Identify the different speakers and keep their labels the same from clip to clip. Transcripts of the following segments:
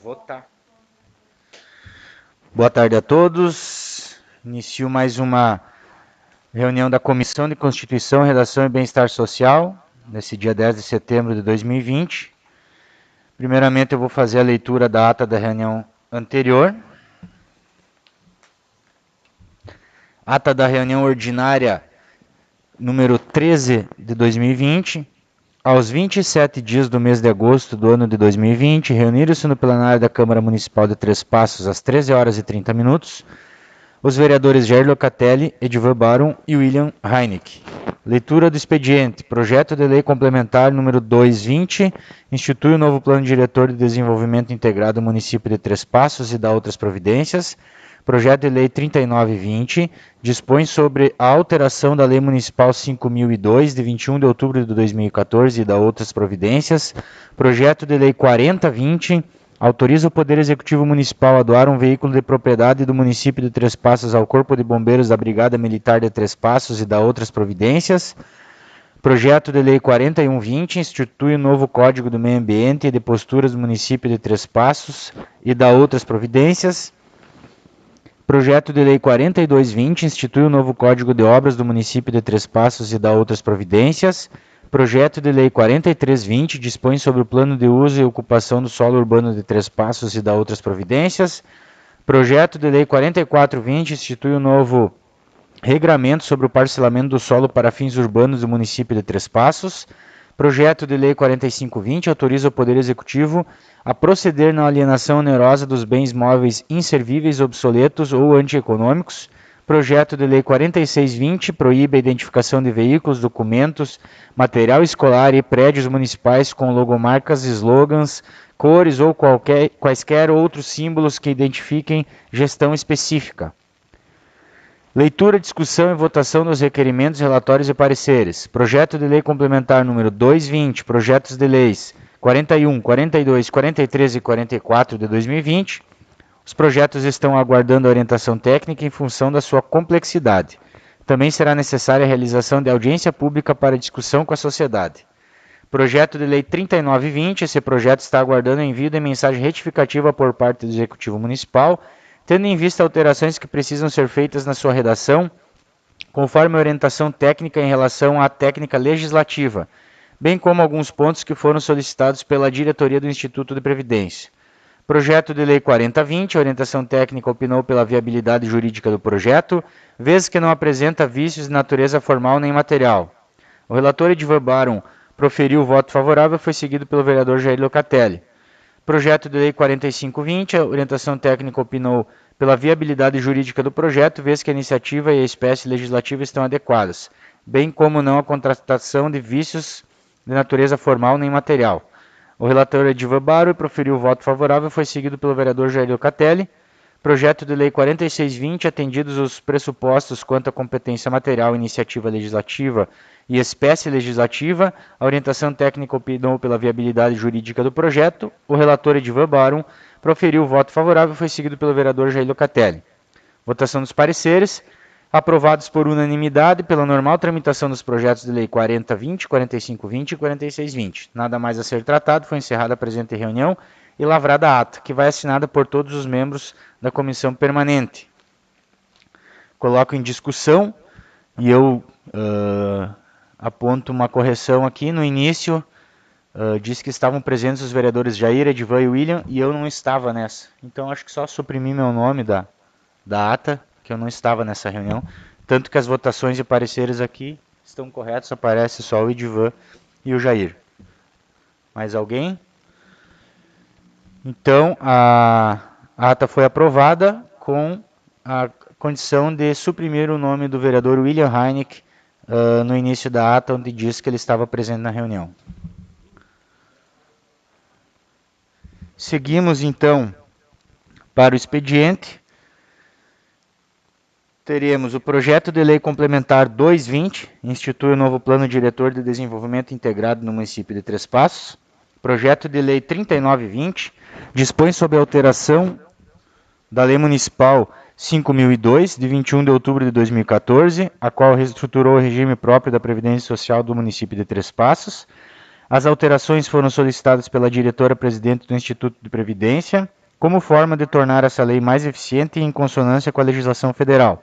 Speaker 1: Votar. Boa tarde a todos. Inicio mais uma reunião da Comissão de Constituição, Redação e Bem-Estar Social, nesse dia 10 de setembro de 2020. Primeiramente, eu vou fazer a leitura da ata da reunião anterior. Ata da reunião ordinária número 13 de 2020. Aos 27 dias do mês de agosto do ano de 2020, reuniram-se no plenário da Câmara Municipal de Três Passos às 13 horas e 30 minutos os vereadores Jair Locatelli, Edivan Baron e William Heineck. Leitura do expediente. Projeto de lei complementar número 220, institui o novo plano diretor de desenvolvimento integrado do município de Três Passos e dá outras providências. Projeto de lei 3920, dispõe sobre a alteração da lei municipal 5002, de 21 de outubro de 2014 e dá outras providências. Projeto de lei 4020, autoriza o Poder Executivo Municipal a doar um veículo de propriedade do município de Três Passos ao Corpo de Bombeiros da Brigada Militar de Três Passos e dá outras providências. Projeto de lei 4120, institui o novo Código do Meio Ambiente e de Posturas do município de Três Passos e dá outras providências. Projeto de lei 4220, institui o novo Código de Obras do município de Três Passos e dá outras providências. Projeto de lei 4320, dispõe sobre o plano de uso e ocupação do solo urbano de Três Passos e dá outras providências. Projeto de lei 4420, institui o novo regramento sobre o parcelamento do solo para fins urbanos do município de Três Passos. Projeto de lei 4520, autoriza o Poder Executivo a proceder na alienação onerosa dos bens móveis inservíveis, obsoletos ou antieconômicos. Projeto de lei 4620, proíbe a identificação de veículos, documentos, material escolar e prédios municipais com logomarcas, slogans, cores ou quaisquer outros símbolos que identifiquem gestão específica. Leitura, discussão e votação dos requerimentos, relatórios e pareceres. Projeto de lei complementar número 220, projetos de leis 41, 42, 43 e 44 de 2020. Os projetos estão aguardando a orientação técnica em função da sua complexidade. Também será necessária a realização de audiência pública para discussão com a sociedade. Projeto de lei 3920, esse projeto está aguardando envio de mensagem retificativa por parte do Executivo Municipal, tendo em vista alterações que precisam ser feitas na sua redação, conforme a orientação técnica em relação à técnica legislativa, bem como alguns pontos que foram solicitados pela diretoria do Instituto de Previdência. Projeto de lei 4020, a orientação técnica opinou pela viabilidade jurídica do projeto, vez que não apresenta vícios de natureza formal nem material. O relator Edivan Baron proferiu o voto favorável e foi seguido pelo vereador Jair Locatelli. Projeto de lei 4520, a orientação técnica opinou pela viabilidade jurídica do projeto, vez que a iniciativa e a espécie legislativa estão adequadas, bem como não a contratação de vícios de natureza formal nem material. O relator Edivan Baron proferiu o voto favorável e foi seguido pelo vereador Jair Locatelli. Projeto de lei 4620, atendidos os pressupostos quanto à competência material, iniciativa legislativa e espécie legislativa, a orientação técnica opinou pela viabilidade jurídica do projeto. O relator Edivan Baron proferiu o voto favorável e foi seguido pelo vereador Jair Locatelli. Votação dos pareceres. Aprovados por unanimidade pela normal tramitação dos projetos de lei 4020, 4520 e 4620. Nada mais a ser tratado, foi encerrada a presente reunião e lavrada a ata, que vai assinada por todos os membros da comissão permanente. Coloco em discussão e eu aponto uma correção aqui. No início, diz que estavam presentes os vereadores Jair, Edivan e William, e eu não estava nessa. Então, acho que só suprimi meu nome da ata, que eu não estava nessa reunião. Tanto que as votações e pareceres aqui estão corretos, aparece só o Edivan e o Jair. Mais alguém? Então, a ata foi aprovada com a condição de suprimir o nome do vereador William Heineck no início da ata, onde diz que ele estava presente na reunião. Seguimos, então, para o expediente. Teremos o projeto de lei complementar 220, institui o novo plano diretor de desenvolvimento integrado no município de Três Passos. Projeto de lei 3920, dispõe sobre a alteração da lei municipal 5002, de 21 de outubro de 2014, a qual reestruturou o regime próprio da Previdência Social do município de Três Passos. As alterações foram solicitadas pela diretora-presidente do Instituto de Previdência, como forma de tornar essa lei mais eficiente e em consonância com a legislação federal.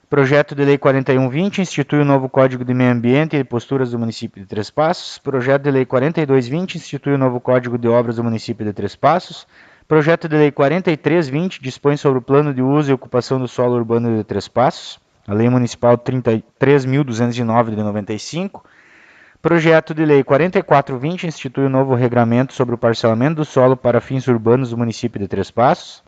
Speaker 1: Projeto de Lei 4120 institui o novo Código de Meio Ambiente e Posturas do município de Três Passos. Projeto de Lei 4220 institui o novo Código de Obras do município de Três Passos. Projeto de Lei 4320 dispõe sobre o plano de uso e ocupação do solo urbano de Três Passos. A Lei Municipal 33.209 de 95. Projeto de Lei 4420 institui o novo regramento sobre o parcelamento do solo para fins urbanos do município de Três Passos.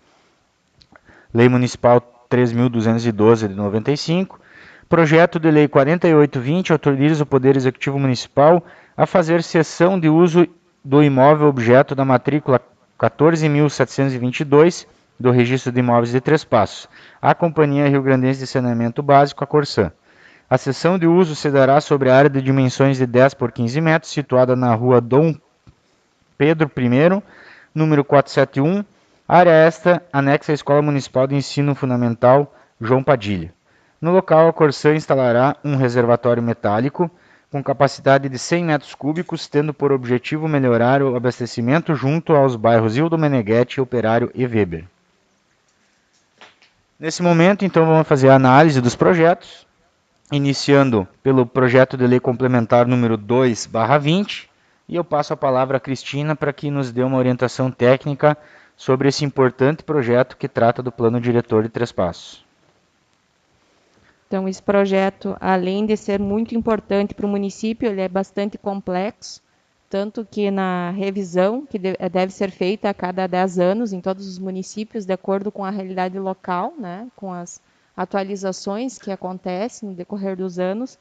Speaker 1: Lei Municipal 3.212 de 95. Projeto de Lei 4820 autoriza o Poder Executivo Municipal a fazer cessão de uso do imóvel objeto da matrícula 14.722 do Registro de Imóveis de Três Passos, à Companhia Rio Grandense de Saneamento Básico, a Corsã. A cessão de uso se dará sobre a área de dimensões de 10 por 15 metros, situada na rua Dom Pedro I, número 471, área esta anexa à Escola Municipal de Ensino Fundamental João Padilha. No local, a Corsã instalará um reservatório metálico com capacidade de 100 metros cúbicos, tendo por objetivo melhorar o abastecimento junto aos bairros Hildo Meneghetti, Operário e Weber. Nesse momento, então, vamos fazer a análise dos projetos, iniciando pelo projeto de lei complementar número 2/20, e eu passo a palavra a Cristina para que nos dê uma orientação técnica sobre esse importante projeto que trata do plano diretor de Três Passos.
Speaker 2: Então, esse projeto, além de ser muito importante para o município, ele é bastante complexo, tanto que na revisão, que deve ser feita a cada 10 anos em todos os municípios, de acordo com a realidade local, né, com as atualizações que acontecem no decorrer dos anos.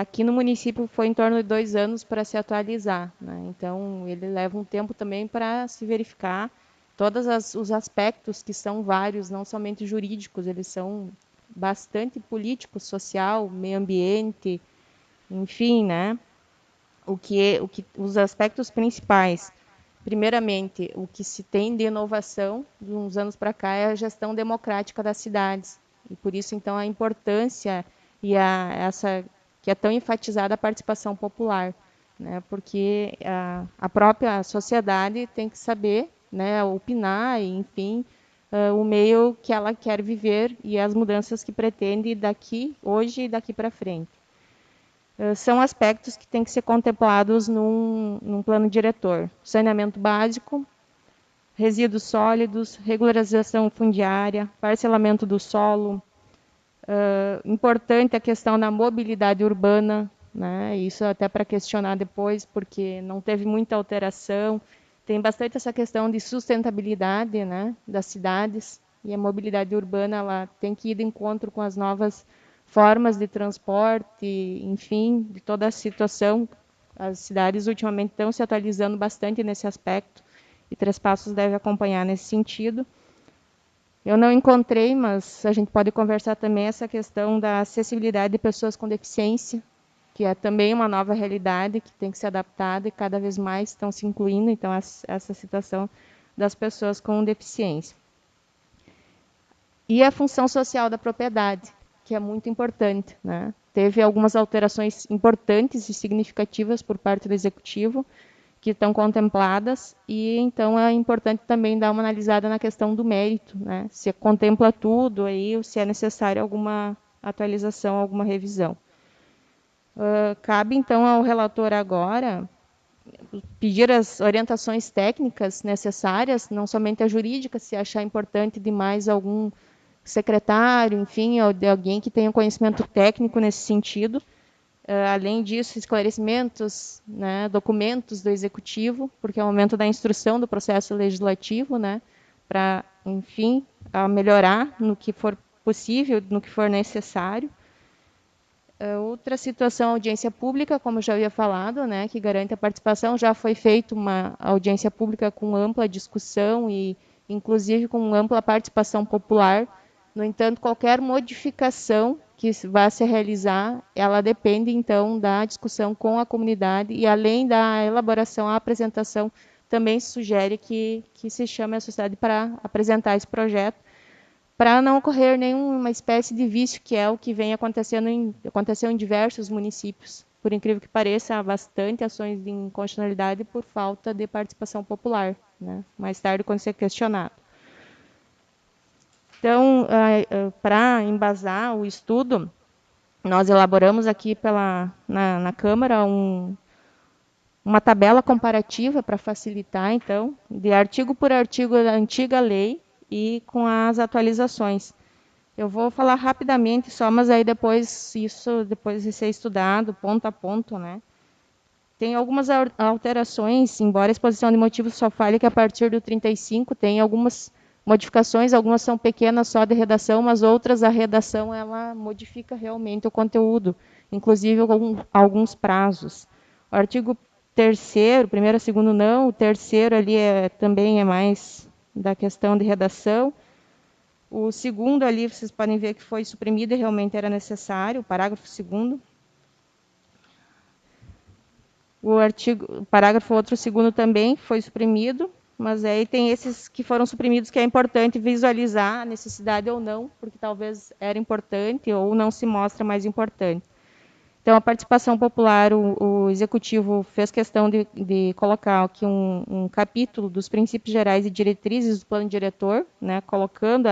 Speaker 2: Aqui no município foi em torno de 2 anos para se atualizar, né? Então, ele leva um tempo também para se verificar todos os aspectos, que são vários, não somente jurídicos, eles são bastante político, social, meio ambiente, enfim, né? Os aspectos principais. Primeiramente, o que se tem de inovação de uns anos para cá é a gestão democrática das cidades. E por isso, então, a importância e essa que é tão enfatizada a participação popular, né? Porque a própria sociedade tem que saber, né, opinar, enfim, o meio que ela quer viver e as mudanças que pretende daqui, hoje e daqui para frente. São aspectos que têm que ser contemplados num plano diretor. Saneamento básico, resíduos sólidos, regularização fundiária, parcelamento do solo. Importante a questão da mobilidade urbana, né? Isso até para questionar depois, porque não teve muita alteração. Tem bastante essa questão de sustentabilidade, né, das cidades, e a mobilidade urbana ela tem que ir de encontro com as novas formas de transporte, enfim, de toda a situação. As cidades ultimamente estão se atualizando bastante nesse aspecto, e Três Passos deve acompanhar nesse sentido. Eu não encontrei, mas a gente pode conversar também essa questão da acessibilidade de pessoas com deficiência, que é também uma nova realidade que tem que ser adaptada e cada vez mais estão se incluindo, então, essa situação das pessoas com deficiência. E a função social da propriedade, que é muito importante, né? Teve algumas alterações importantes e significativas por parte do Executivo, que estão contempladas, e então é importante também dar uma analisada na questão do mérito, né? Se contempla tudo aí, ou se é necessário alguma atualização, alguma revisão. Cabe então ao relator agora pedir as orientações técnicas necessárias, não somente a jurídica, se achar importante de mais algum secretário, enfim, ou de alguém que tenha conhecimento técnico nesse sentido. Além disso, esclarecimentos, né, documentos do Executivo, porque é o momento da instrução do processo legislativo, né, para, enfim, melhorar no que for possível, no que for necessário. Outra situação, audiência pública, como eu já havia falado, né, que garante a participação. Já foi feita uma audiência pública com ampla discussão e, inclusive, com ampla participação popular. No entanto, qualquer modificação que vá se realizar, ela depende, então, da discussão com a comunidade e, além da elaboração, a apresentação, também se sugere que se chame a sociedade para apresentar esse projeto, para não ocorrer nenhuma espécie de vício, que é o que vem aconteceu em diversos municípios, por incrível que pareça, há bastante ações de inconstitucionalidade por falta de participação popular, né? Mais tarde, quando isso é questionado. Então, para embasar o estudo, nós elaboramos aqui na Câmara uma tabela comparativa para facilitar, então, de artigo por artigo da antiga lei e com as atualizações. Eu vou falar rapidamente só, mas aí depois de ser estudado ponto a ponto, né? Tem algumas alterações, embora a exposição de motivos só fale que a partir do 35 tem algumas modificações, algumas são pequenas só de redação, mas outras a redação ela modifica realmente o conteúdo, inclusive alguns prazos. O artigo 3º, primeiro e segundo não, o terceiro ali também é mais da questão de redação. O segundo ali, vocês podem ver que foi suprimido e realmente era necessário, o parágrafo 2º. O parágrafo outro segundo também foi suprimido, mas aí tem esses que foram suprimidos que é importante visualizar a necessidade ou não, porque talvez era importante ou não se mostra mais importante. Então, a participação popular, o Executivo fez questão de colocar aqui um capítulo dos princípios gerais e diretrizes do plano diretor, né, colocando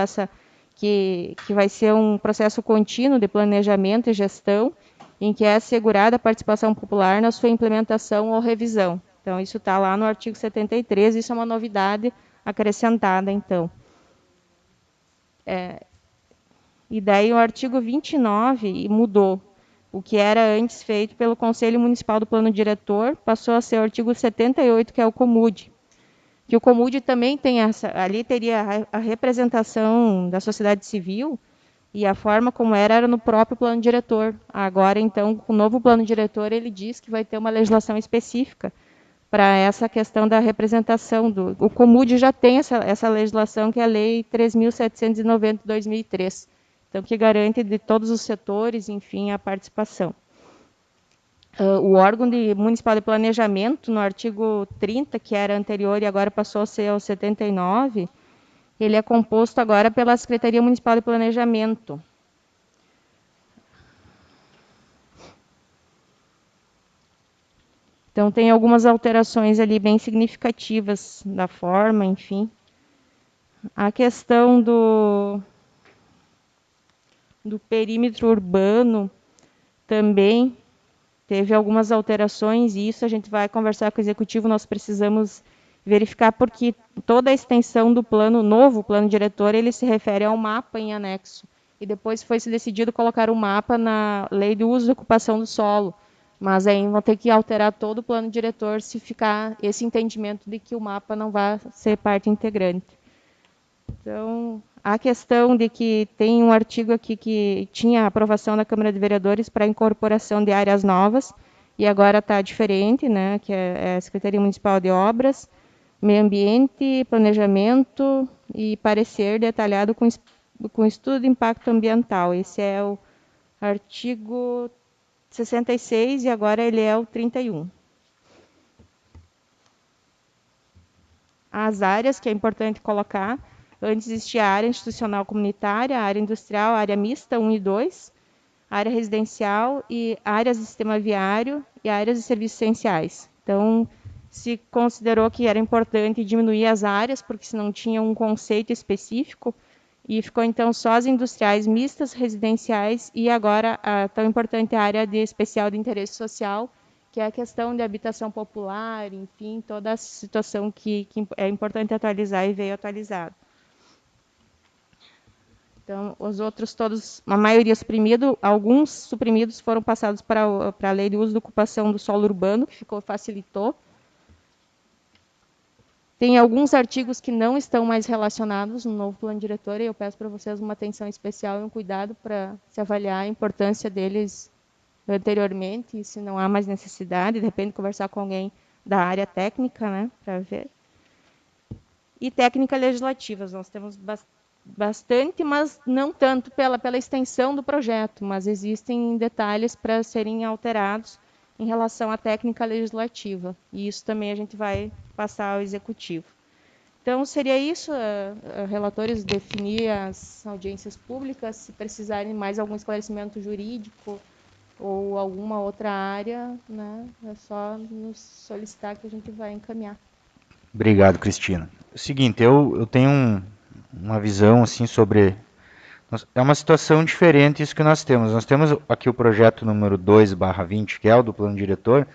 Speaker 2: que vai ser um processo contínuo de planejamento e gestão, em que é assegurada a participação popular na sua implementação ou revisão. Então, isso está lá no artigo 73, isso é uma novidade acrescentada, então. E daí o artigo 29 mudou. O que era antes feito pelo Conselho Municipal do Plano Diretor passou a ser o artigo 78, que é o COMUD. Que o COMUD também tem ali teria a representação da sociedade civil, e a forma como era no próprio plano diretor. Agora, então, com o novo plano diretor, ele diz que vai ter uma legislação específica para essa questão da representação. O COMUD já tem essa legislação, que é a Lei 3.790 de 2003, então, que garante de todos os setores, enfim, a participação. O órgão municipal de planejamento, no artigo 30, que era anterior e agora passou a ser o 79, ele é composto agora pela Secretaria Municipal de Planejamento. Então, tem algumas alterações ali bem significativas da forma, enfim. A questão do perímetro urbano também teve algumas alterações, e isso a gente vai conversar com o Executivo, nós precisamos verificar, porque toda a extensão do novo plano diretor, ele se refere ao mapa em anexo. E depois foi se decidido colocar o mapa na Lei do Uso e Ocupação do Solo. Mas aí vão ter que alterar todo o plano diretor se ficar esse entendimento de que o mapa não vai ser parte integrante. Então, a questão de que tem um artigo aqui que tinha aprovação da Câmara de Vereadores para incorporação de áreas novas, e agora está diferente, né, que é a Secretaria Municipal de Obras, Meio Ambiente, Planejamento e parecer detalhado com estudo de impacto ambiental. Esse é o artigo 66 e agora ele é o 31. As áreas que é importante colocar: antes existia a área institucional comunitária, a área industrial, a área mista 1 e 2, a área residencial e áreas de sistema viário e áreas de serviços essenciais. Então, se considerou que era importante diminuir as áreas, porque se não tinha um conceito específico, e ficou então só as industriais mistas, residenciais, e agora a tão importante área especial de interesse social, que é a questão de habitação popular, enfim, toda a situação que é importante atualizar e veio atualizado. Então, os outros todos, a maioria suprimido, alguns suprimidos foram passados para a Lei de Uso e Ocupação do Solo Urbano, que facilitou. Tem alguns artigos que não estão mais relacionados no novo plano diretor, e eu peço para vocês uma atenção especial e um cuidado para se avaliar a importância deles anteriormente, e se não há mais necessidade, de repente conversar com alguém da área técnica, né, para ver. E técnicas legislativas, nós temos bastante, mas não tanto pela extensão do projeto, mas existem detalhes para serem alterados em relação à técnica legislativa, e isso também a gente vai passar ao Executivo. Então, seria isso, relatores, definir as audiências públicas, se precisarem mais algum esclarecimento jurídico ou alguma outra área, né, é só nos solicitar que a gente vai encaminhar.
Speaker 1: Obrigado, Cristina. É o seguinte, eu tenho uma visão assim sobre... É uma situação diferente isso que nós temos. Nós temos aqui o projeto número 2/20, que é o do plano diretor,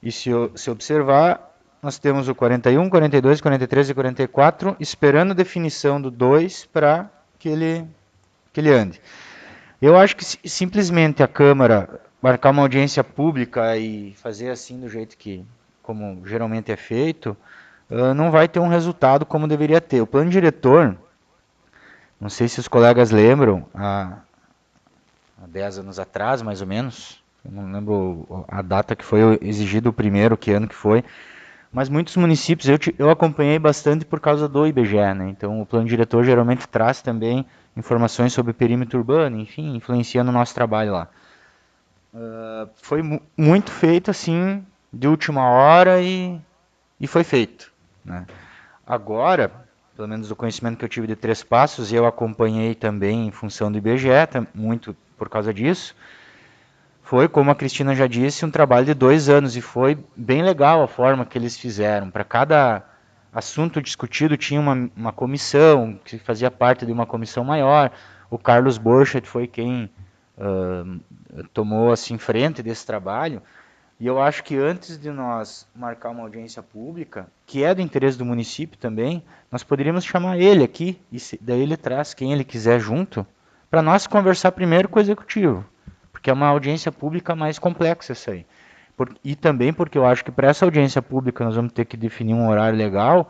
Speaker 1: e se observar, nós temos o 41, 42, 43 e 44 esperando definição do 2 para que ele ande. Eu acho que simplesmente a Câmara marcar uma audiência pública e fazer assim do jeito que, como geralmente é feito, não vai ter um resultado como deveria ter. O plano diretor, não sei se os colegas lembram, há 10 anos atrás, mais ou menos, eu não lembro a data que foi exigido o primeiro, que ano que foi, mas muitos municípios, eu acompanhei bastante por causa do IBGE, né? Então o plano diretor geralmente traz também informações sobre perímetro urbano, enfim, influencia no nosso trabalho lá. Foi muito feito assim, de última hora e foi feito, né? Agora, pelo menos o conhecimento que eu tive de Três Passos, e eu acompanhei também em função do IBGE, muito por causa disso, foi, como a Cristina já disse, um trabalho de 2 anos, e foi bem legal a forma que eles fizeram. Para cada assunto discutido tinha uma comissão, que fazia parte de uma comissão maior. O Carlos Borchardt foi quem tomou assim frente desse trabalho. E eu acho que antes de nós marcar uma audiência pública, que é do interesse do município também, nós poderíamos chamar ele aqui, e daí ele traz quem ele quiser junto, para nós conversar primeiro com o executivo, porque é uma audiência pública mais complexa essa aí. E também porque eu acho que para essa audiência pública nós vamos ter que definir um horário legal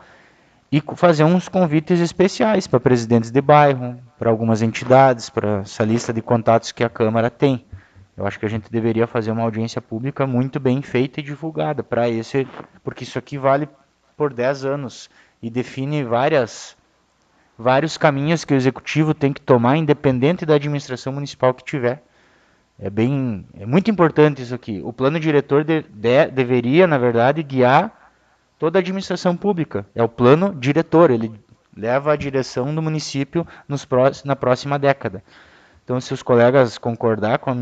Speaker 1: e fazer uns convites especiais para presidentes de bairro, para algumas entidades, para essa lista de contatos que a Câmara tem. Eu acho que a gente deveria fazer uma audiência pública muito bem feita e divulgada para esse, porque isso aqui vale por 10 anos e define vários caminhos que o executivo tem que tomar, independente da administração municipal que tiver. É muito importante isso aqui. O plano diretor deveria, na verdade, guiar toda a administração pública. É o plano diretor, ele leva a direção do município na próxima década. Então, se os colegas concordar com a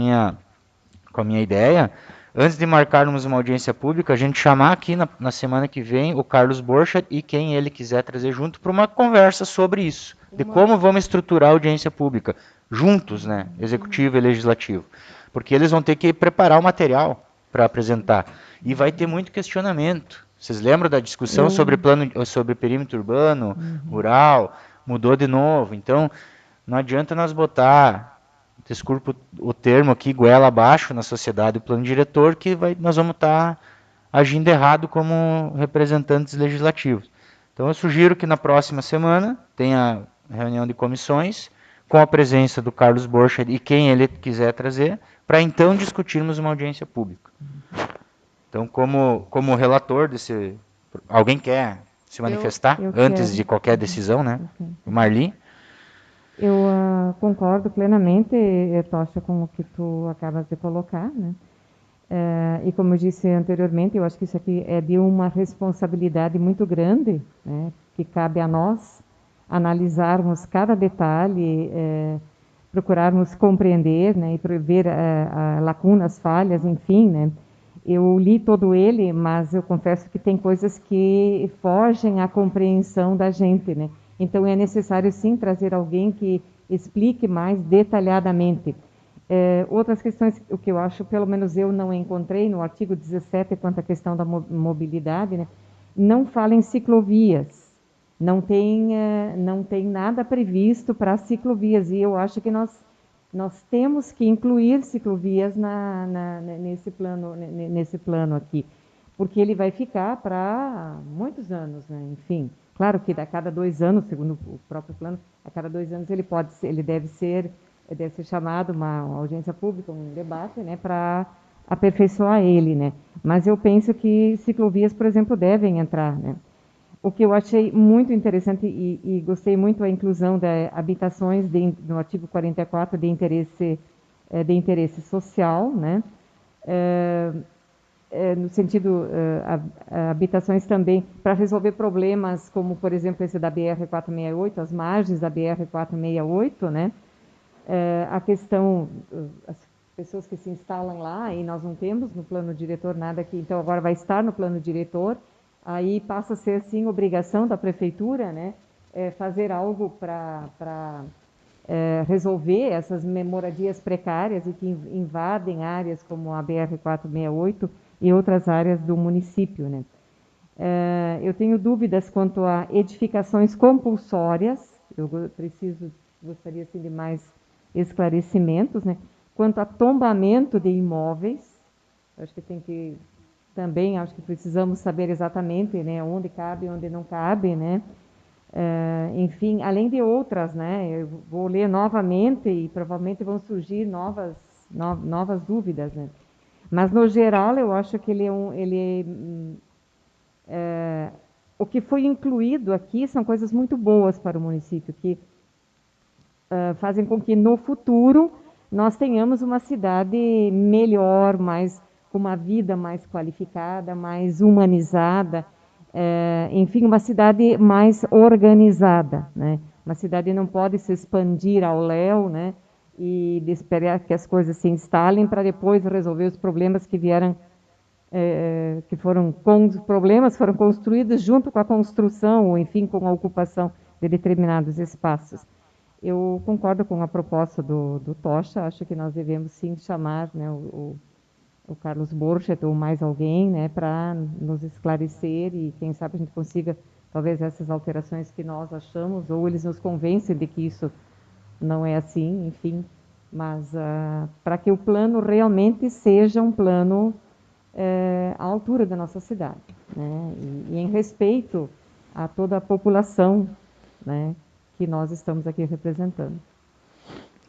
Speaker 1: minha ideia, antes de marcarmos uma audiência pública, a gente chamar aqui na semana que vem o Carlos Borchardt e quem ele quiser trazer junto para uma conversa sobre isso, de como vamos estruturar a audiência pública, juntos, né, executivo e legislativo, porque eles vão ter que preparar o material para apresentar, e vai ter muito questionamento. Vocês lembram da discussão sobre perímetro urbano, rural, mudou de novo, então não adianta nós botar, desculpa o termo aqui, goela abaixo na sociedade o plano diretor, que nós vamos estar agindo errado como representantes legislativos. Então eu sugiro que na próxima semana tenha reunião de comissões, com a presença do Carlos Borchardt e quem ele quiser trazer, para então discutirmos uma audiência pública. Então, como relator desse... Alguém quer se manifestar antes de qualquer decisão, né? Marli?
Speaker 3: Eu concordo plenamente, Tocha, com o que tu acabas de colocar, né? E como eu disse anteriormente, eu acho que isso aqui é de uma responsabilidade muito grande, né? Que cabe a nós analisarmos cada detalhe, procurarmos compreender, né? E ver lacunas, falhas, enfim, né? Eu li todo ele, mas eu confesso que tem coisas que fogem à compreensão da gente, né? Então é necessário sim trazer alguém que explique mais detalhadamente. Outras questões, o que eu acho, pelo menos eu não encontrei no artigo 17, quanto à questão da mobilidade, né? Não fala em ciclovias, não tem nada previsto para ciclovias, e eu acho que nós temos que incluir ciclovias nesse plano aqui, porque ele vai ficar para muitos anos, né? Enfim, claro que a cada 2 anos, segundo o próprio plano, a cada 2 anos ele deve ser chamado uma audiência pública, um debate, né, para aperfeiçoar ele, né? Mas eu penso que ciclovias, por exemplo, devem entrar, né? O que eu achei muito interessante e gostei muito a inclusão de habitações no artigo 44 de interesse social, né? No sentido, habitações também para resolver problemas como, por exemplo, esse da BR-468, as margens da BR-468, né? A questão, pessoas que se instalam lá, e nós não temos no plano diretor nada que, então agora vai estar no plano diretor, aí passa a ser, sim, obrigação da prefeitura, né, fazer algo para resolver essas moradias precárias e que invadem áreas como a BR-468 e outras áreas do município, né. Eu tenho dúvidas quanto a edificações compulsórias, gostaria assim, de mais esclarecimentos, né? Quanto a tombamento de imóveis, acho que também acho que precisamos saber exatamente, né, onde cabe e onde não cabe, né? Enfim, além de outras, né? Eu vou ler novamente e provavelmente vão surgir novas dúvidas, né? Mas no geral eu acho que o que foi incluído aqui são coisas muito boas para o município, que fazem com que no futuro nós tenhamos uma cidade melhor, com uma vida mais qualificada, mais humanizada, enfim, uma cidade mais organizada, né? Uma cidade não pode se expandir ao léu, né? E esperar que as coisas se instalem para depois resolver os problemas que vieram, problemas foram construídos junto com a construção, ou enfim, com a ocupação de determinados espaços. Eu concordo com a proposta do Tocha, acho que nós devemos sim chamar, né, o Carlos Borchet ou mais alguém, né, para nos esclarecer e quem sabe a gente consiga talvez essas alterações que nós achamos, ou eles nos convencem de que isso não é assim, enfim, mas para que o plano realmente seja um plano à altura da nossa cidade, né, e em respeito a toda a população, né, que nós estamos aqui representando.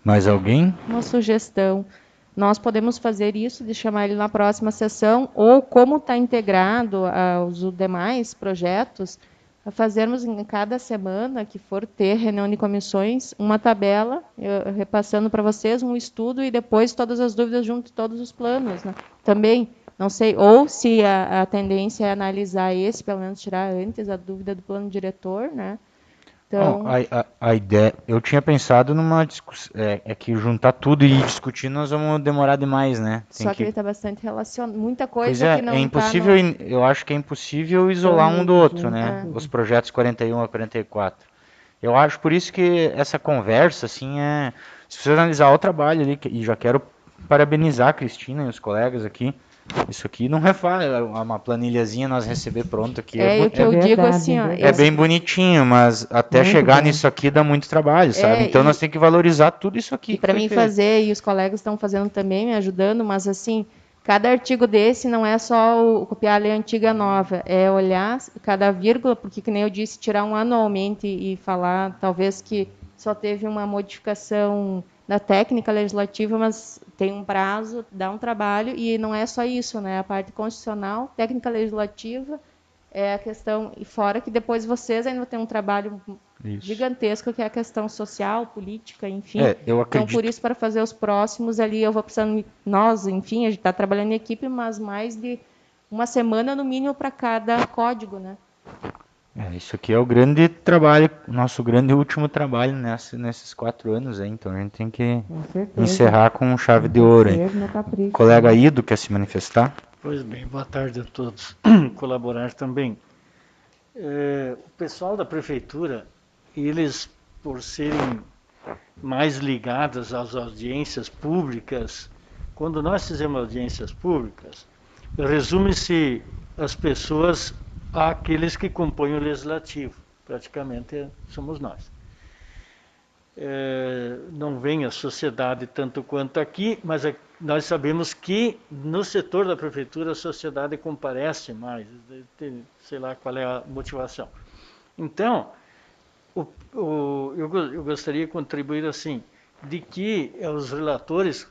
Speaker 1: Mais alguém?
Speaker 2: Uma sugestão. Nós podemos fazer isso, de chamar ele na próxima sessão, ou como está integrado aos demais projetos, fazermos em cada semana que for ter reunião de comissões, uma tabela, repassando para vocês um estudo e depois todas as dúvidas junto de todos os planos, né? Também, não sei, ou se a tendência é analisar esse, pelo menos tirar antes a dúvida do plano diretor, né? Então,
Speaker 1: a ideia, eu tinha pensado numa discussão, que juntar tudo e ir discutir nós vamos demorar demais, né?
Speaker 2: só que ele está bastante relacionado, muita
Speaker 1: Pois
Speaker 2: coisa que não
Speaker 1: é
Speaker 2: está
Speaker 1: impossível, eu acho que é impossível isolar um do outro, né? Os projetos 41 a 44. Eu acho por isso que essa conversa, assim, se você analisar o trabalho ali, e já quero parabenizar a Cristina e os colegas aqui, isso aqui não é uma planilhazinha nós receber pronto aqui.
Speaker 2: O que eu digo assim, ó,
Speaker 1: é bem bonitinho, mas até muito chegar nisso aqui dá muito trabalho, sabe? Então nós temos que valorizar tudo isso aqui.
Speaker 2: E para mim fazer, e os colegas estão fazendo também, me ajudando, mas assim, cada artigo desse não é só copiar a lei antiga e nova, é olhar cada vírgula, porque, que nem eu disse, tirar um anualmente e falar, talvez que só teve uma modificação da técnica legislativa, mas tem um prazo, dá um trabalho, e não é só isso, né? A parte constitucional, técnica legislativa, é a questão, e fora que depois vocês ainda têm um trabalho gigantesco, que é a questão social, política, enfim. Então, por isso, para fazer os próximos ali, eu vou precisando, nós, enfim, a gente está trabalhando em equipe, mas mais de uma semana, no mínimo, para cada código, né?
Speaker 1: Isso aqui é o grande trabalho, nosso grande último trabalho nesses 4 anos, então a gente tem que encerrar com chave de ouro. Colega Ido quer se manifestar?
Speaker 4: Pois bem, boa tarde a todos. Colaborar também. O pessoal da prefeitura, eles, por serem mais ligados às audiências públicas, quando nós fizemos audiências públicas, resume-se as pessoas àqueles que compõem o legislativo, praticamente somos nós. Não vem a sociedade tanto quanto aqui, mas nós sabemos que no setor da prefeitura a sociedade comparece mais, sei lá qual é a motivação. Então, eu gostaria de contribuir assim, de que os relatores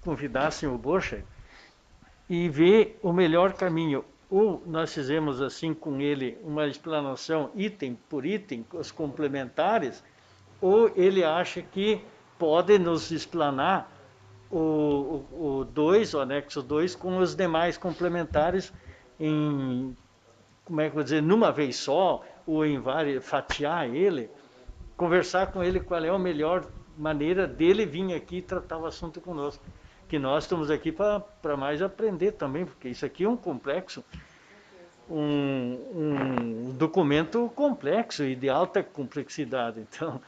Speaker 4: convidassem o Borchet e ver o melhor caminho. Ou nós fizemos assim com ele uma explanação item por item, os complementares, ou ele acha que pode nos explanar o anexo 2 com os demais complementares em, como é que eu vou dizer, numa vez só, ou em várias, fatiar ele, conversar com ele qual é a melhor maneira dele vir aqui e tratar o assunto conosco. que nós estamos aqui para mais aprender também, porque isso aqui é um complexo, um documento complexo e de alta complexidade, então,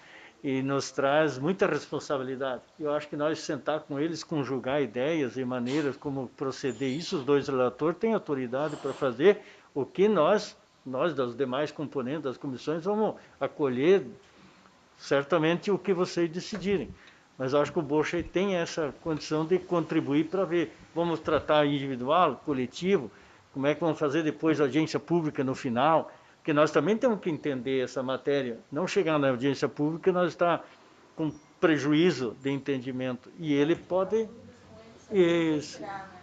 Speaker 4: e nos traz muita responsabilidade. Eu acho que nós sentar com eles, conjugar ideias e maneiras como proceder, isso os dois relatores têm autoridade para fazer, o que nós das demais componentes das comissões, vamos acolher certamente o que vocês decidirem. Mas eu acho que o Bocha tem essa condição de contribuir para ver, vamos tratar individual, coletivo, como é que vamos fazer depois a audiência pública no final, porque nós também temos que entender essa matéria, não chegar na audiência pública e nós estar com prejuízo de entendimento. E ele pode...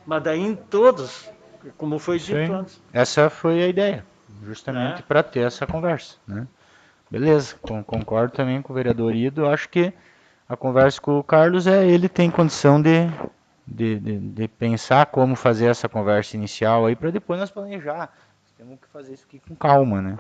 Speaker 4: mas daí em todos, como foi dito antes.
Speaker 1: Essa foi a ideia, justamente para ter essa conversa, né? Beleza, concordo também com o vereador Ido. Acho que a conversa com o Carlos ele tem condição de pensar como fazer essa conversa inicial aí para depois nós planejar. Temos que fazer isso aqui com calma, né?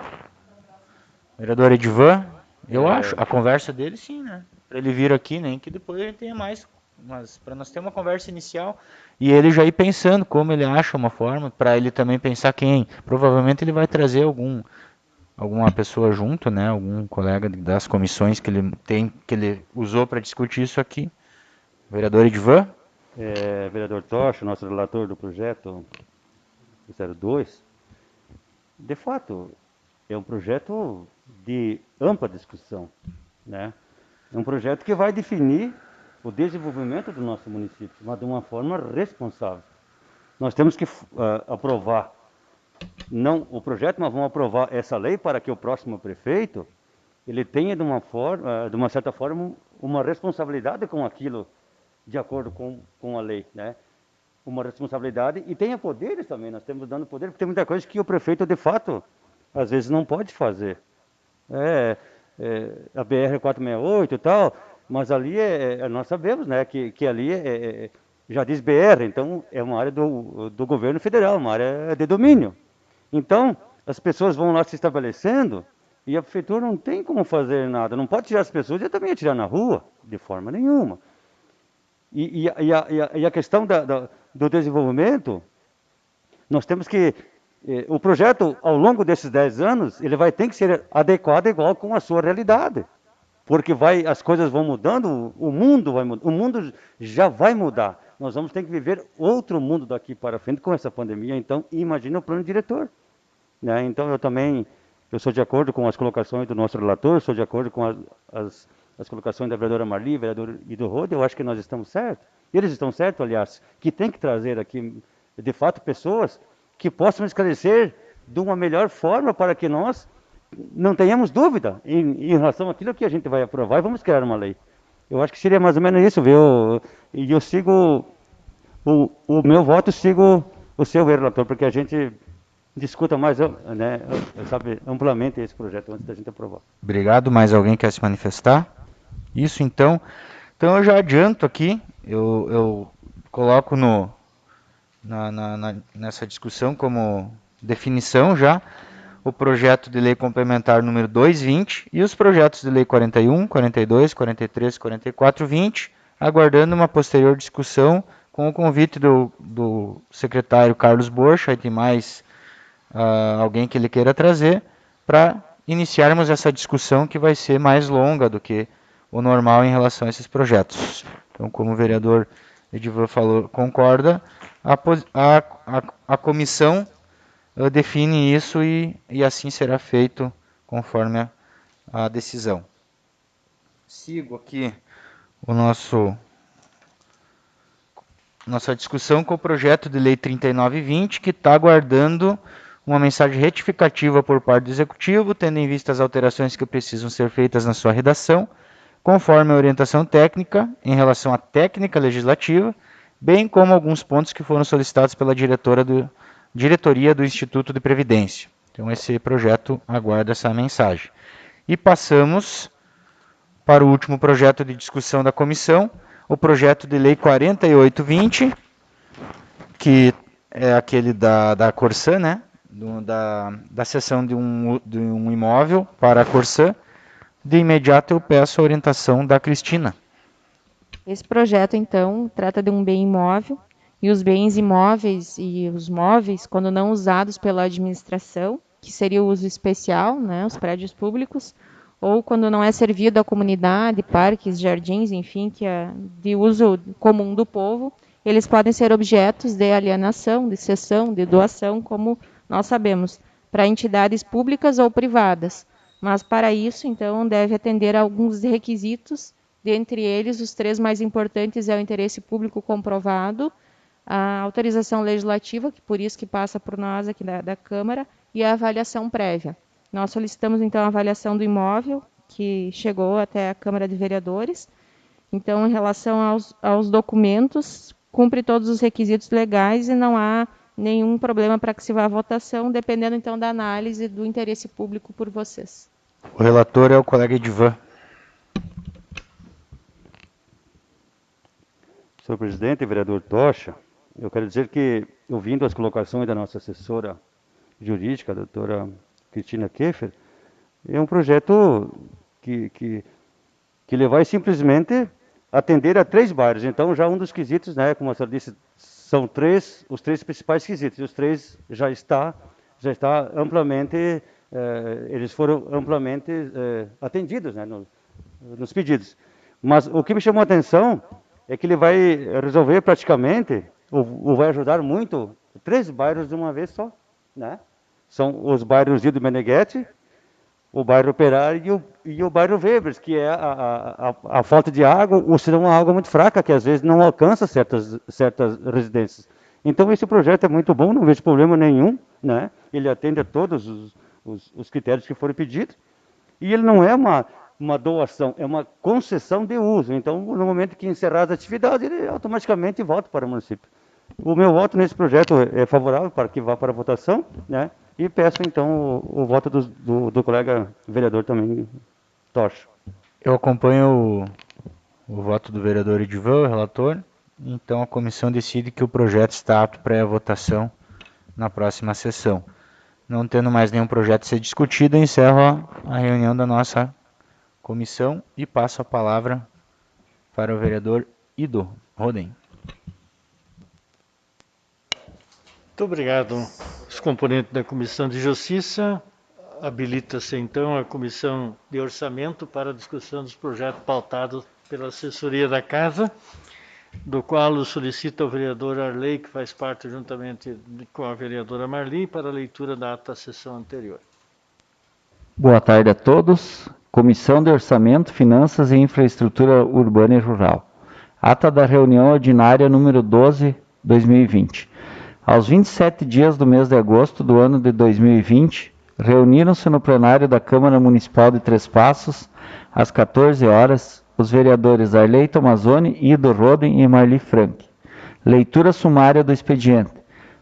Speaker 1: Vereador Edivan, eu acho, a conversa dele sim, né? Para ele vir aqui, nem que depois ele tenha mais, mas para nós ter uma conversa inicial e ele já ir pensando como ele acha uma forma, para ele também pensar quem. Provavelmente ele vai trazer alguma pessoa junto, né? Algum colega das comissões que ele usou para discutir isso aqui. Vereador Edivan?
Speaker 5: Vereador Tocha, nosso relator do projeto 02, de fato, é um projeto de ampla discussão, né? É um projeto que vai definir o desenvolvimento do nosso município, mas de uma forma responsável. Nós temos que aprovar não o projeto, mas vamos aprovar essa lei para que o próximo prefeito ele tenha de uma certa forma uma responsabilidade com aquilo de acordo com a lei, né? Uma responsabilidade e tenha poderes também. Nós estamos dando poder, porque tem muita coisa que o prefeito de fato às vezes não pode fazer. A BR-468 e tal, mas ali nós sabemos, né, que ali já diz BR, então é uma área do governo federal, uma área de domínio. Então, as pessoas vão lá se estabelecendo e a prefeitura não tem como fazer nada. Não pode tirar as pessoas e também tirar na rua, de forma nenhuma. E a questão do desenvolvimento, nós temos que... o projeto, ao longo desses 10 anos, ele vai ter que ser adequado igual com a sua realidade. Porque as coisas vão mudando, o mundo vai mudar, o mundo já vai mudar. Nós vamos ter que viver outro mundo daqui para frente com essa pandemia, então imagina o plano diretor. Né? Então eu sou de acordo com as colocações do nosso relator, sou de acordo com as colocações da vereadora Marli, vereador Ido Rode, eu acho que nós estamos certos. Eles estão certos, aliás, que tem que trazer aqui, de fato, pessoas que possam esclarecer de uma melhor forma para que nós não tenhamos dúvida em relação àquilo que a gente vai aprovar e vamos criar uma lei. Eu acho que seria mais ou menos isso, viu? E eu sigo, o meu voto, sigo o seu relator, porque a gente discuta mais, né, sabe, amplamente esse projeto antes da gente aprovar.
Speaker 1: Obrigado. Mais alguém quer se manifestar? Isso, então. Então eu já adianto aqui, eu coloco nessa discussão como definição já o projeto de lei complementar número 220 e os projetos de lei 41, 42, 43, 44, 20, aguardando uma posterior discussão com o convite do secretário Carlos Bocha, e tem mais alguém que ele queira trazer, para iniciarmos essa discussão que vai ser mais longa do que o normal em relação a esses projetos. Então, como o vereador Edivan falou, concorda, a comissão define isso e assim será feito conforme a decisão. Sigo aqui nossa discussão com o projeto de lei 3920, que está aguardando uma mensagem retificativa por parte do Executivo, tendo em vista as alterações que precisam ser feitas na sua redação, conforme a orientação técnica em relação à técnica legislativa, bem como alguns pontos que foram solicitados pela diretoria do Instituto de Previdência. Então esse projeto aguarda essa mensagem. E passamos para o último projeto de discussão da comissão, o projeto de lei 4820, que é aquele da Corsã, né? Da cessão de um imóvel para a Corsã. De imediato eu peço a orientação da Cristina.
Speaker 2: Esse projeto, então, trata de um bem imóvel, e os bens imóveis e os móveis, quando não usados pela administração, que seria o uso especial, né, os prédios públicos, ou quando não é servido à comunidade, parques, jardins, enfim, que é de uso comum do povo, eles podem ser objetos de alienação, de cessão, de doação, como nós sabemos, para entidades públicas ou privadas. Mas, para isso, então, deve atender a alguns requisitos, dentre eles, os 3 mais importantes é o interesse público comprovado, a autorização legislativa, que por isso que passa por nós aqui da Câmara, e a avaliação prévia. Nós solicitamos, então, a avaliação do imóvel, que chegou até a Câmara de Vereadores. Então, em relação aos documentos, cumpre todos os requisitos legais e não há nenhum problema para que se vá à votação, dependendo, então, da análise do interesse público por vocês.
Speaker 1: O relator é o colega Edivan.
Speaker 5: Senhor presidente, vereador Tocha, eu quero dizer que, ouvindo as colocações da nossa assessora jurídica, a doutora Cristina Keffer, é um projeto que ele vai simplesmente atender a 3 bairros. Então, já um dos quesitos, né, como a senhora disse, são os 3 principais quesitos. E os 3 já está amplamente, eles foram amplamente atendidos, né, nos pedidos. Mas o que me chamou a atenção é que ele vai resolver praticamente, ou vai ajudar muito, 3 bairros de uma vez só, né? São os bairros Gildo Meneghetti, o bairro Operário e o bairro Webers, que é a falta de água, ou se não uma água muito fraca, que às vezes não alcança certas residências. Então esse projeto é muito bom, não vejo problema nenhum, né? Ele atende a todos os critérios que foram pedidos, e ele não é uma doação, é uma concessão de uso. Então, no momento que encerrar as atividades, ele automaticamente volta para o município. O meu voto nesse projeto é favorável para que vá para a votação, né? E peço, então, o voto do colega vereador também, Tocha.
Speaker 1: Eu acompanho o voto do vereador Edivan, o relator. Então, a comissão decide que o projeto está apto para a votação na próxima sessão. Não tendo mais nenhum projeto a ser discutido, eu encerro a reunião da nossa comissão e passo a palavra para o vereador Ido Roden.
Speaker 4: Muito obrigado. Os componentes da Comissão de Justiça. Habilita-se, então, a Comissão de Orçamento para a discussão dos projetos pautados pela assessoria da Casa, do qual solicita o vereador Arley, que faz parte juntamente com a vereadora Marli, para a leitura da ata da sessão anterior.
Speaker 6: Boa tarde a todos. Comissão de Orçamento, Finanças e Infraestrutura Urbana e Rural. Ata da reunião ordinária número 12, 2020. Aos 27 dias do mês de agosto do ano de 2020, reuniram-se no plenário da Câmara Municipal de Três Passos, às 14 horas, os vereadores Arley Tomazoni, Ido Roden e Marli Frank. Leitura sumária do expediente.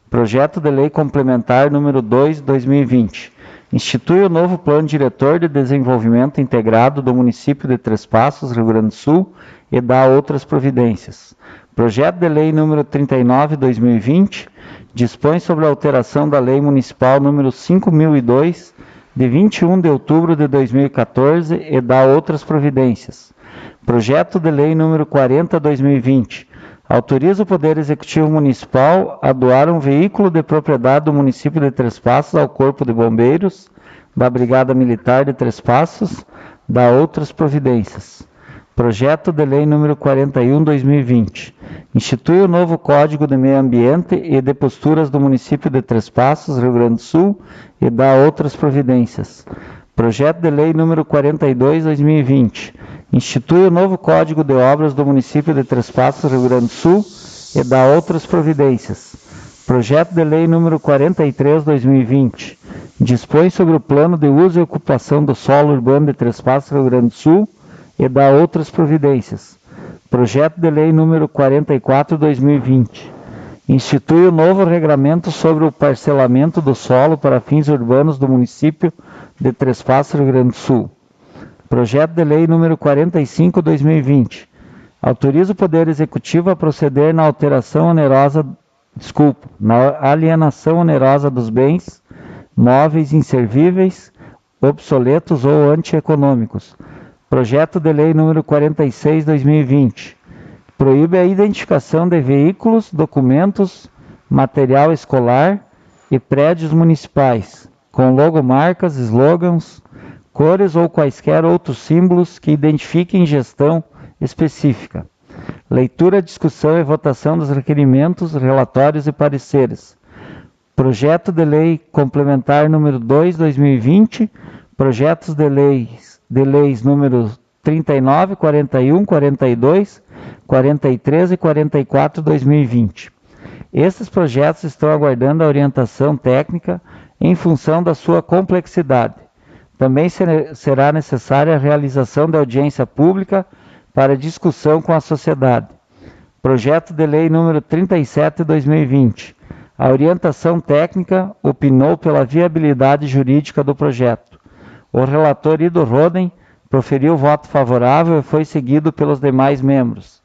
Speaker 6: Projeto de Lei Complementar número 2, 2020. Institui o novo Plano Diretor de Desenvolvimento Integrado do município de Três Passos, Rio Grande do Sul, e dá outras providências. Projeto de Lei número 39, 2020, dispõe sobre a alteração da Lei Municipal número 5.002, de 21 de outubro de 2014, e dá outras providências. Projeto de Lei número 40, 2020, autoriza o Poder Executivo Municipal a doar um veículo de propriedade do município de Três Passos ao Corpo de Bombeiros da Brigada Militar de Três Passos, dá outras providências. Projeto de Lei número 41, 2020. Institui o novo Código de Meio Ambiente e de Posturas do município de Três Passos, Rio Grande do Sul, e dá outras providências. Projeto de Lei número 42, 2020. Institui o novo Código de Obras do município de Três Passos, Rio Grande do Sul, e dá outras providências. Projeto de Lei número 43, 2020. Dispõe sobre o plano de uso e ocupação do solo urbano de Três Passos, Rio Grande do Sul, e dá outras providências. Projeto de Lei número 44, 2020. Institui o novo regramento sobre o parcelamento do solo para fins urbanos do município de Três Passos, Rio Grande do Sul. Projeto de Lei número 45, 2020. Autoriza o Poder Executivo a proceder na alienação onerosa dos bens móveis inservíveis, obsoletos ou antieconômicos. Projeto de Lei número 46, 2020. Proíbe a identificação de veículos, documentos, material escolar e prédios municipais, com logomarcas, slogans, cores ou quaisquer outros símbolos que identifiquem gestão específica. Leitura, discussão e votação dos requerimentos, relatórios e pareceres. Projeto de Lei Complementar número 2/2020, projetos de leis números 39, 41, 42, 43 e 44/2020. Estes projetos estão aguardando a orientação técnica em função da sua complexidade. Também será necessária a realização de audiência pública para discussão com a sociedade. Projeto de Lei número 37/2020. A orientação técnica opinou pela viabilidade jurídica do projeto. O relator Ido Roden proferiu voto favorável e foi seguido pelos demais membros.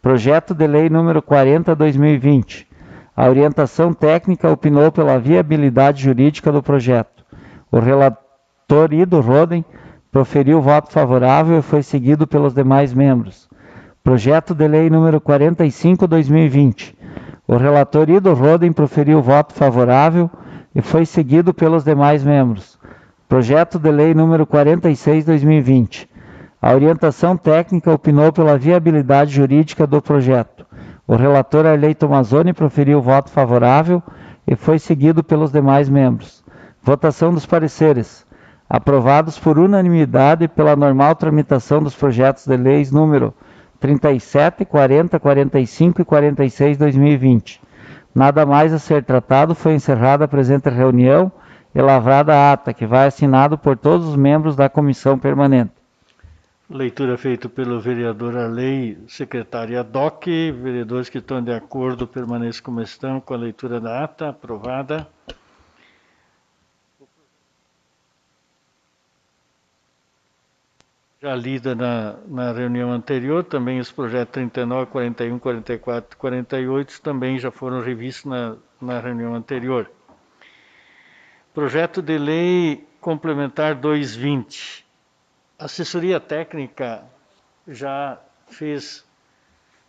Speaker 6: Projeto de Lei número 40/2020. A orientação técnica opinou pela viabilidade jurídica do projeto. O relator Ido Roden proferiu voto favorável e foi seguido pelos demais membros. Projeto de Lei número 45/2020. O relator Ido Roden proferiu voto favorável e foi seguido pelos demais membros. Projeto de Lei número 46/2020. A orientação técnica opinou pela viabilidade jurídica do projeto. O relator Arley Tomazoni proferiu voto favorável e foi seguido pelos demais membros. Votação dos pareceres. Aprovados por unanimidade pela normal tramitação dos projetos de leis número 37, 40, 45 e 46/2020. Nada mais a ser tratado, foi encerrada a presente reunião e lavrada a ata, que vai assinado por todos os membros da comissão permanente.
Speaker 4: Leitura feita pelo vereador Arley, secretária DOC. Vereadores que estão de acordo permaneçam como estão com a leitura da ata. Aprovada. Já lida na reunião anterior, também os projetos 39, 41, 44 e 48 também já foram revistos na reunião anterior. Projeto de Lei Complementar 220. A assessoria técnica já fez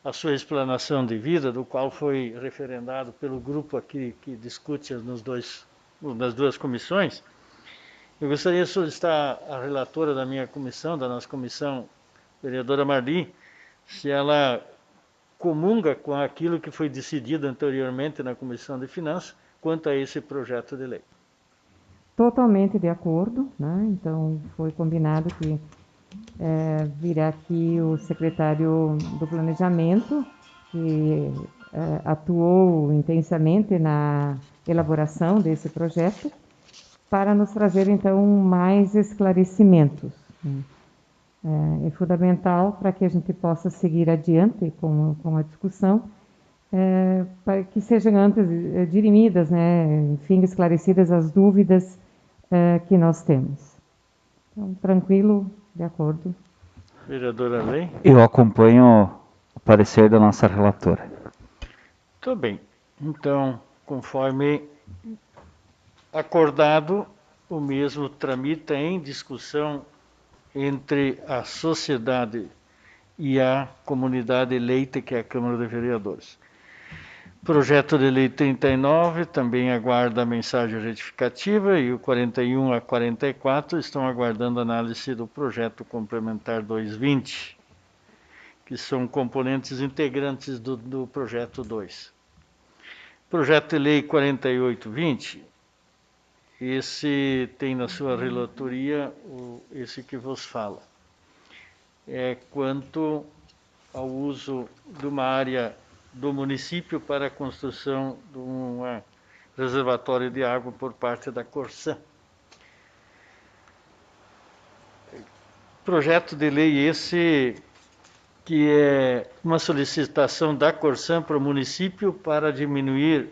Speaker 4: a sua explanação devida, do qual foi referendado pelo grupo aqui que discute nas duas comissões. Eu gostaria de solicitar a relatora da minha comissão, da nossa comissão, vereadora Marli, se ela comunga com aquilo que foi decidido anteriormente na Comissão de Finanças quanto a esse projeto de lei.
Speaker 3: Totalmente de acordo, né? Então foi combinado que virá aqui o secretário do Planejamento, que atuou intensamente na elaboração desse projeto, para nos trazer, então, mais esclarecimentos. É fundamental para que a gente possa seguir adiante com a discussão, para que sejam antes dirimidas, né, enfim, esclarecidas as dúvidas que nós temos. Então, tranquilo, de acordo.
Speaker 4: Vereadora Arley?
Speaker 6: Eu acompanho o parecer da nossa relatora.
Speaker 4: Muito bem. Então, conforme acordado, o mesmo tramita em discussão entre a sociedade e a comunidade eleita, que é a Câmara de Vereadores. Projeto de Lei 39 também aguarda a mensagem retificativa e o 41 a 44 estão aguardando análise do projeto complementar 220, que são componentes integrantes do projeto 2. Projeto de Lei 4820, esse tem na sua relatoria esse que vos fala. É quanto ao uso de uma área do município para a construção de um reservatório de água por parte da Corsã. Projeto de lei esse que é uma solicitação da Corsã para o município para diminuir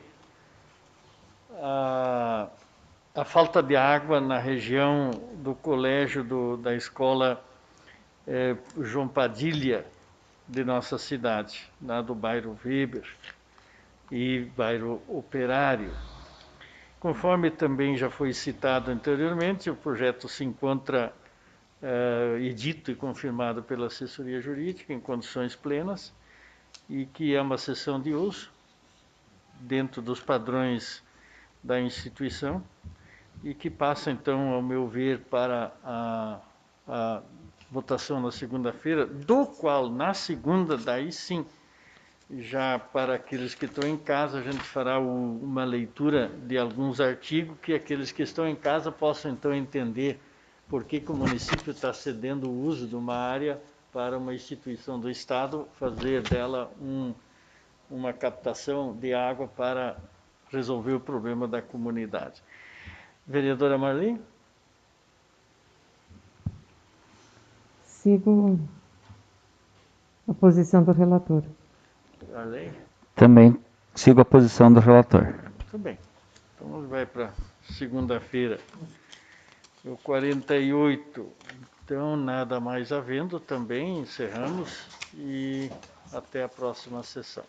Speaker 4: a falta de água na região do colégio da escola João Padilha de nossa cidade, lá do bairro Weber e bairro Operário. Conforme também já foi citado anteriormente, o projeto se encontra edito e confirmado pela assessoria jurídica em condições plenas e que é uma cessão de uso dentro dos padrões da instituição e que passa, então, ao meu ver, para a votação na segunda-feira, do qual, na segunda, daí sim, já para aqueles que estão em casa, a gente fará uma leitura de alguns artigos que aqueles que estão em casa possam, então, entender por que o município está cedendo o uso de uma área para uma instituição do Estado, fazer dela uma captação de água para resolver o problema da comunidade. Vereadora Marli?
Speaker 3: Sigo a posição do relator.
Speaker 4: Marli?
Speaker 6: Também sigo a posição do relator.
Speaker 4: Muito bem. Então, vai para segunda-feira. O 48. Então, nada mais havendo, também encerramos e até a próxima sessão.